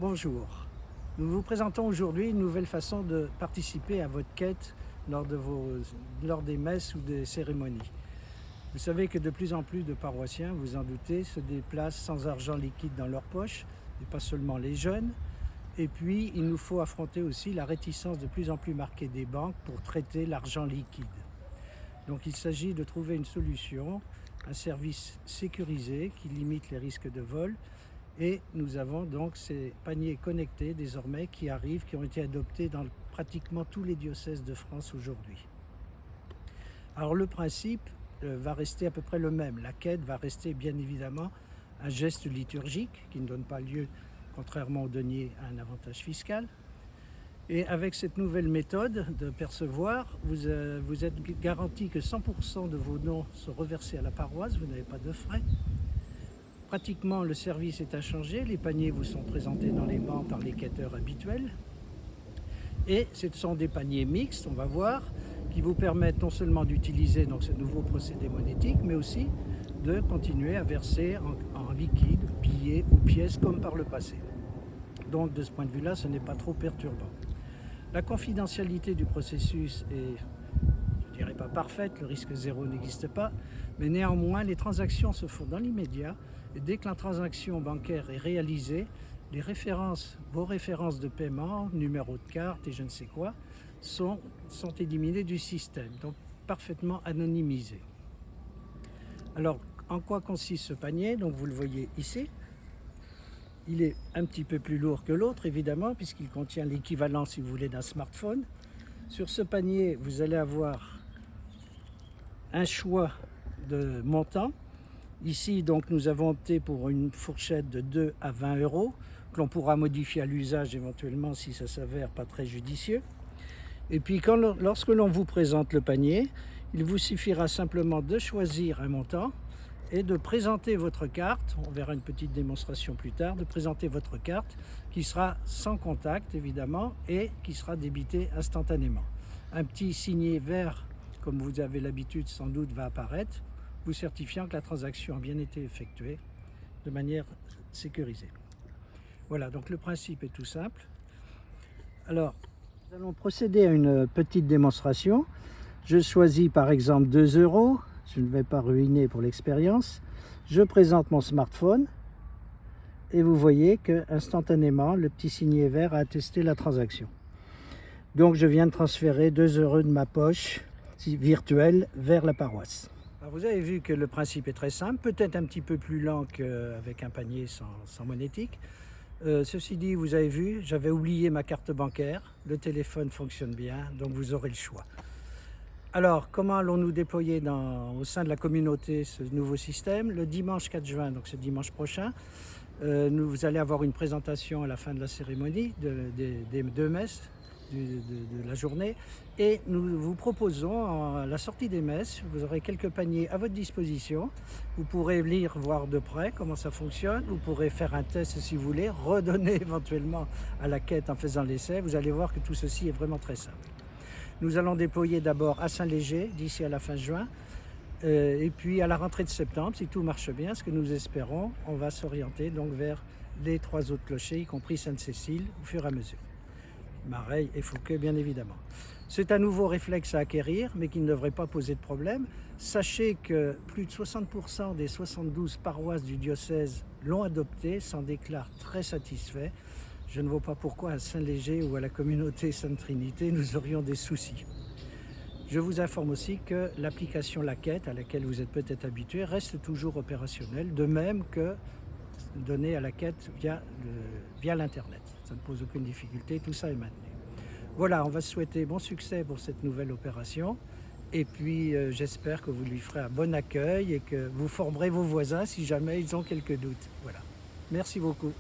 Bonjour. Nous vous présentons aujourd'hui une nouvelle façon de participer à votre quête lors des messes ou des cérémonies. Vous savez que de plus en plus de paroissiens, vous en doutez, se déplacent sans argent liquide dans leur poche, et pas seulement les jeunes. Et puis, il nous faut affronter aussi la réticence de plus en plus marquée des banques pour traiter l'argent liquide. Donc il s'agit de trouver une solution, un service sécurisé qui limite les risques de vol. Et nous avons donc ces paniers connectés désormais qui arrivent, qui ont été adoptés dans pratiquement tous les diocèses de France aujourd'hui. Alors le principe va rester à peu près le même. La quête va rester bien évidemment un geste liturgique qui ne donne pas lieu, contrairement au denier, à un avantage fiscal. Et avec cette nouvelle méthode de percevoir, vous êtes garanti que 100% de vos dons sont reversés à la paroisse, vous n'avez pas de frais. Pratiquement, le service est inchangé, les paniers vous sont présentés dans les bancs par les quêteurs habituels. Et ce sont des paniers mixtes, on va voir, qui vous permettent non seulement d'utiliser donc ce nouveau procédé monétique, mais aussi de continuer à verser en liquide, billets ou pièces comme par le passé. Donc de ce point de vue-là, ce n'est pas trop perturbant. La confidentialité du processus est, je dirais pas parfaite, le risque zéro n'existe pas, mais néanmoins les transactions se font dans l'immédiat et dès que la transaction bancaire est réalisée, vos références de paiement, numéro de carte et je ne sais quoi, sont éliminées du système, donc parfaitement anonymisées. Alors, en quoi consiste ce panier? Donc vous le voyez ici. Il est un petit peu plus lourd que l'autre, évidemment, puisqu'il contient l'équivalent, si vous voulez, d'un smartphone. Sur ce panier, vous allez avoir un choix de montant. Ici, donc, nous avons opté pour une fourchette de 2 à 20 euros, que l'on pourra modifier à l'usage éventuellement si ça s'avère pas très judicieux. Et puis, lorsque l'on vous présente le panier, il vous suffira simplement de choisir un montant et de présenter votre carte, on verra une petite démonstration plus tard, de présenter votre carte qui sera sans contact évidemment et qui sera débitée instantanément. Un petit signet vert, comme vous avez l'habitude sans doute, va apparaître, vous certifiant que la transaction a bien été effectuée de manière sécurisée. Voilà, donc le principe est tout simple. Alors, nous allons procéder à une petite démonstration. Je choisis par exemple 2 euros. Je ne vais pas ruiner pour l'expérience. Je présente mon smartphone et vous voyez que instantanément le petit signet vert a attesté la transaction. Donc je viens de transférer 2 euros de ma poche virtuelle vers la paroisse. Alors vous avez vu que le principe est très simple, peut-être un petit peu plus lent qu'avec un panier sans monétique. Ceci dit, vous avez vu, j'avais oublié ma carte bancaire, le téléphone fonctionne bien, donc vous aurez le choix. Alors, comment allons-nous déployer au sein de la communauté ce nouveau système? Le dimanche 4 juin, donc ce dimanche prochain, vous allez avoir une présentation à la fin de la cérémonie des deux messes de la journée. Et nous vous proposons, à la sortie des messes, vous aurez quelques paniers à votre disposition. Vous pourrez lire, voir de près comment ça fonctionne. Vous pourrez faire un test si vous voulez, redonner éventuellement à la quête en faisant l'essai. Vous allez voir que tout ceci est vraiment très simple. Nous allons déployer d'abord à Saint-Léger d'ici à la fin juin et puis à la rentrée de septembre, si tout marche bien, ce que nous espérons, on va s'orienter donc vers les 3 autres clochers, y compris Sainte-Cécile, au fur et à mesure. Mareil et Fouquet, bien évidemment. C'est un nouveau réflexe à acquérir, mais qui ne devrait pas poser de problème. Sachez que plus de 60% des 72 paroisses du diocèse l'ont adopté, s'en déclarent très satisfaits. Je ne vois pas pourquoi à Saint-Léger ou à la communauté Sainte-Trinité nous aurions des soucis. Je vous informe aussi que l'application La Quête, à laquelle vous êtes peut-être habitué, reste toujours opérationnelle, de même que donnée à la quête via l'Internet. Ça ne pose aucune difficulté, tout ça est maintenu. Voilà, on va se souhaiter bon succès pour cette nouvelle opération. Et puis j'espère que vous lui ferez un bon accueil et que vous formerez vos voisins si jamais ils ont quelques doutes. Voilà. Merci beaucoup.